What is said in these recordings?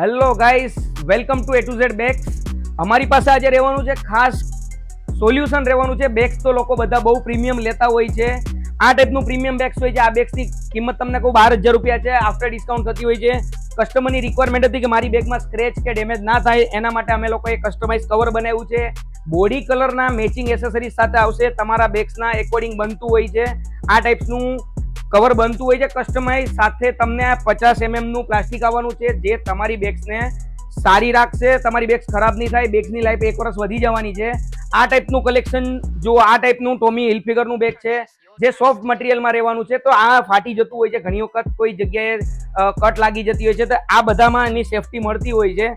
Hello guys, welcome to A to Z bags. અમારી પાસે આજે રહેવાનું છે ખાસ સોલ્યુશન રહેવાનું છે. બેગ્સ તો લોકો બધા બહુ પ્રીમિયમ લેતા હોય છે. આ ટાઈપનું પ્રીમિયમ બેગ્સ હોય છે. આ બેગ્સની કિંમત તમને કહું 12,000 રૂપિયા છે. આફ્ટર ડિસ્કાઉન્ટ થતી હોય છે. કસ્ટમરની રિક્વાયરમેન્ટ હતી કે મારી બેગમાં સ્ક્રેચ કે ડેમેજ ના થાય, એના માટે અમે લોકોએ કસ્ટમાઇઝ કવર બનાવ્યું છે. બોડી કલરના મેચિંગ એસેસરીઝ સાથે આવશે. તમારા બેગ્સના એકોર્ડિંગ બનતું હોય છે. આ ટાઈપનું કવર બનતું હોય છે કસ્ટમાઇઝ. સાથે તમને 50 mm નું પ્લાસ્ટિક આવવાનું છે, જે તમારી બેગ્સને સારી રાખશે. તમારી બેગ્સ ખરાબ નહીં થાય. બેગ્સની લાઈફ 1 વર્ષ વધી જવાની છે. આ ટાઈપનું કલેક્શન જો આ ટાઈપનું ટોમી હિલફિગરનું બેગ છે, જે સોફ્ટ મટીરિયલમાં રહેવાનું છે. તો આ ફાટી જતું હોય છે ઘણી વખત, કોઈ જગ્યાએ કટ લાગી જતી હોય છે, તો આ બધામાં એની સેફટી મળતી હોય છે.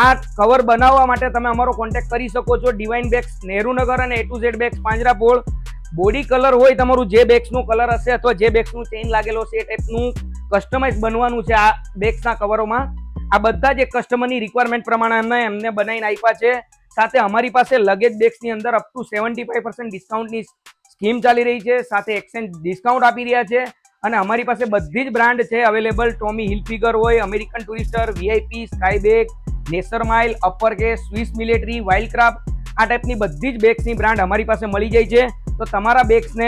આ કવર બનાવવા માટે તમે અમારો કોન્ટેક્ટ કરી શકો છો. ડિવાઇન બેગ્સ, નહેરુનગર અને A to Z bags, Panjrapol. Body colour હોય તમારું, જે બેગ્સનું કલર હશે અથવા જે બેગ્સનું ચેઇન લાગેલો હશે, એ ટાઈપનું કસ્ટમાઇઝ બનવાનું છે આ બેગ્સના કવરોમાં. આ બધા જ એક કસ્ટમરની રિક્વાયરમેન્ટ પ્રમાણે અમે એમને બનાવીને આપ્યા છે. સાથે અમારી પાસે લગેજ બેગ્સની અંદર અપ ટુ 75% ડિસ્કાઉન્ટની સ્કીમ ચાલી રહી છે. સાથે એક્સચેન્જ ડિસ્કાઉન્ટ આપી રહ્યા છે. અને અમારી પાસે બધી જ બ્રાન્ડ છે અવેલેબલ. ટોમી હિલફિગર હોય, American Tourister, VIP, Sky bag, Nasher Miles, upper case, Swiss military, Wildcraft, આ ટાઈપની બધી જ બેગ્સની બ્રાન્ડ અમારી પાસે મળી જાય છે. તો તમારા બેગ્સને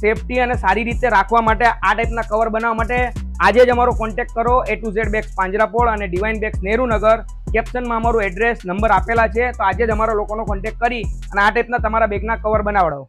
સેફટી અને સારી રીતે રાખવા માટે, આ ટાઈપના કવર બનાવવા માટે આજે જ અમારો કોન્ટેક્ટ કરો. એ ટુ ઝેડ બેગ્સ પાંજરાપોળ અને ડિવાઇન બેગ્સ નહેરુનગર. કેપ્શનમાં અમારું એડ્રેસ, નંબર આપેલા છે. તો આજે જ અમારા લોકોનો કોન્ટેક્ટ કરી અને આ ટાઈપના તમારા બેગના કવર બનાવડાવો.